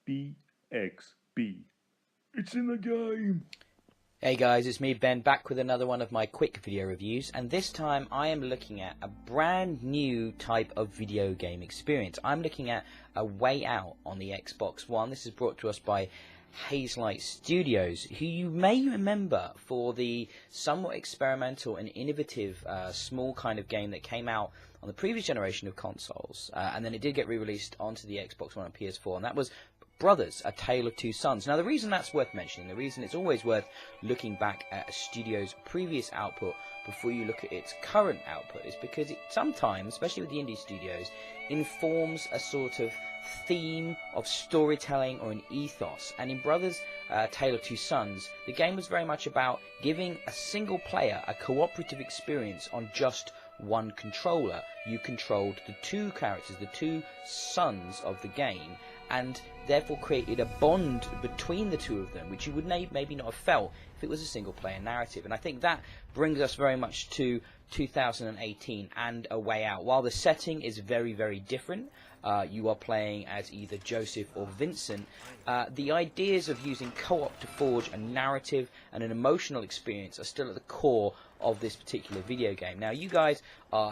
BXB. It's in the game! Hey guys, it's me Ben, back with another one of my quick video reviews, and this time I am looking at a brand new type of video game experience. I'm looking at A Way Out on the Xbox One. This is brought to us by Hazelight Studios, who you may remember for the somewhat experimental and innovative small kind of game that came out on the previous generation of consoles, and then it did get re-released onto the Xbox One and PS4, and that was Brothers, A Tale of Two Sons. Now, the reason that's worth mentioning, the reason it's always worth looking back at a studio's previous output before you look at its current output, is because it sometimes, especially with the indie studios, informs a sort of theme of storytelling or an ethos. And in Brothers, A Tale of Two Sons, the game was very much about giving a single player a cooperative experience on just one controller. You controlled the two characters, the two sons of the game, and therefore created a bond between the two of them, which you would maybe not have felt if it was a single player narrative. And I think that brings us very much to 2018 and A Way Out. While the setting is very, very different, you are playing as either Joseph or Vincent, the ideas of using co-op to forge a narrative and an emotional experience are still at the core of this particular video game. Now, you guys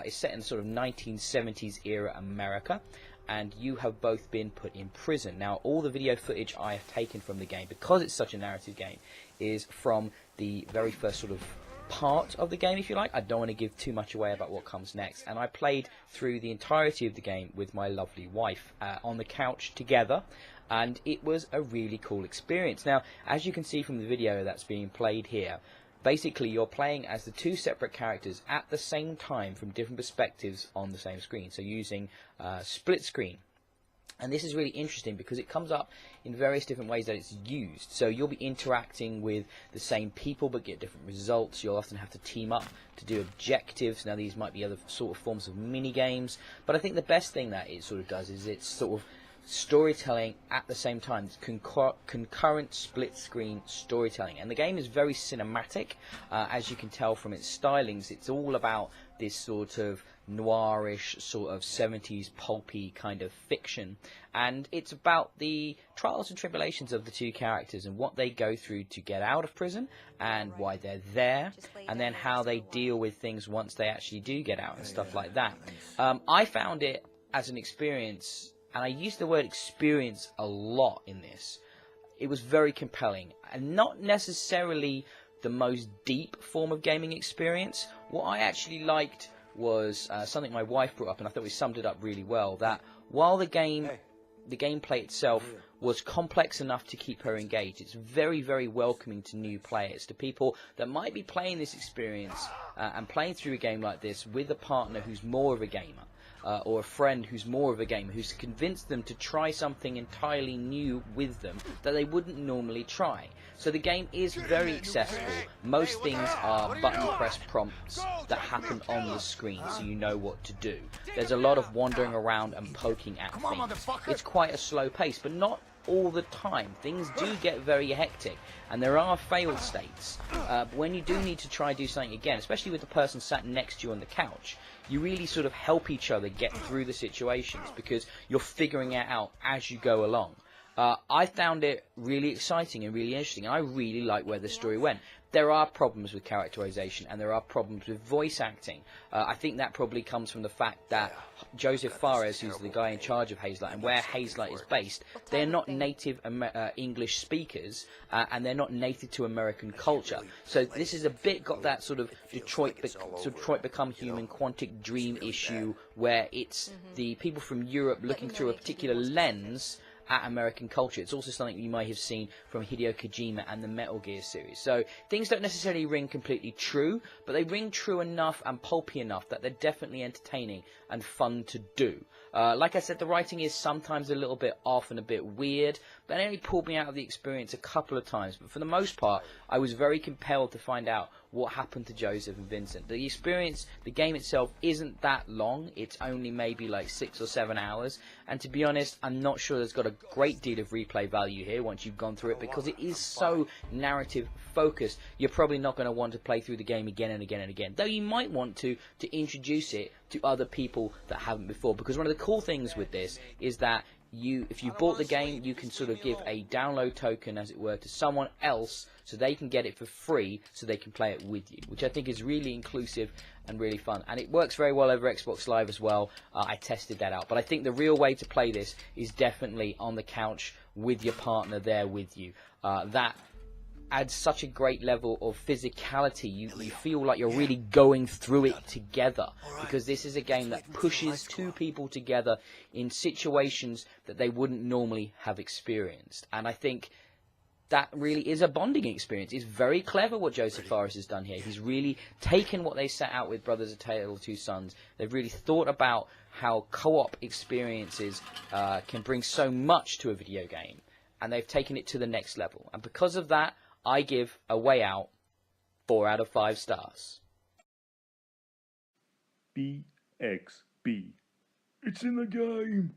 it's set in sort of 1970s era America, and you have both been put in prison. Now, all the video footage I have taken from the game, because it's such a narrative game, is from the very first sort of part of the game, if you like. I don't want to give too much away about what comes next. And I played through the entirety of the game with my lovely wife on the couch together, and it was a really cool experience. Now, as you can see from the video that's being played here, basically you're playing as the two separate characters at the same time from different perspectives on the same screen, so using split screen. And this is really interesting because it comes up in various different ways that it's used. So you'll be interacting with the same people but get different results. You'll often have to team up to do objectives. Now, these might be other sort of forms of mini games, but I think the best thing that it sort of does is it's sort of storytelling at the same time. It's concurrent split screen storytelling, and the game is very cinematic, as you can tell from its stylings. It's all about this sort of noirish sort of 70s pulpy kind of fiction, and it's about the trials and tribulations of the two characters and what they go through to get out of prison and why they're there, and then how they deal with things once they actually do get out and stuff like that. I found it as an experience, and I use the word experience a lot in this. It was very compelling, and not necessarily the most deep form of gaming experience. What I actually liked was something my wife brought up, and I thought we summed it up really well, that while the gameplay itself was complex enough to keep her engaged, it's very, very welcoming to new players, to people that might be playing this experience and playing through a game like this with a partner who's more of a gamer. Or a friend who's more of a gamer, who's convinced them to try something entirely new with them that they wouldn't normally try. So the game is very accessible. Most things are button press prompts that happen on the screen, so you know what to do. There's a lot of wandering around and poking at things. It's quite a slow pace, but not all the time. Things do get very hectic, and there are failed states. But when you do need to try do something again, especially with the person sat next to you on the couch, you really sort of help each other get through the situations because you're figuring it out as you go along. I found it really exciting and really interesting, and I really like where the story went. There are problems with characterization, and there are problems with voice acting. I think that probably comes from the fact that Joseph Fares, who's the guy in charge of Hazelight, and where Hazelight is based, they're not native English speakers, and they're not native to American culture. So this is a bit got that sort of Detroit Become Human Quantic Dream issue, where it's the people from Europe looking through a particular lens at American culture. It's also something you might have seen from Hideo Kojima and the Metal Gear series. So things don't necessarily ring completely true, but they ring true enough and pulpy enough that they're definitely entertaining and fun to do. Like I said, the writing is sometimes a little bit off and a bit weird, but it only pulled me out of the experience a couple of times. But for the most part, I was very compelled to find out what happened to Joseph and Vincent. The experience, the game itself, isn't that long. It's only maybe like 6 or 7 hours. And to be honest, I'm not sure there's got a great deal of replay value here once you've gone through it, because it is so narrative focused. You're probably not going to want to play through the game again and again and again, though you might want to introduce it to other people that haven't before, because one of the cool things with this is that if you bought the game, you can sort of give a download token, as it were, to someone else so they can get it for free so they can play it with you, which I think is really inclusive and really fun. And it works very well over Xbox Live as well. I tested that out. But I think the real way to play this is definitely on the couch with your partner there with you. That adds such a great level of physicality. You feel like you're really going through it together, because this is a game that pushes two people together in situations that they wouldn't normally have experienced. And I think that really is a bonding experience. It's very clever what Joseph Fares has done here. He's really taken what they set out with Brothers: A Tale of Two Sons. They've really thought about how co-op experiences can bring so much to a video game, and they've taken it to the next level. And because of that, I give A Way Out 4 out of 5 stars. BXB. It's in the game.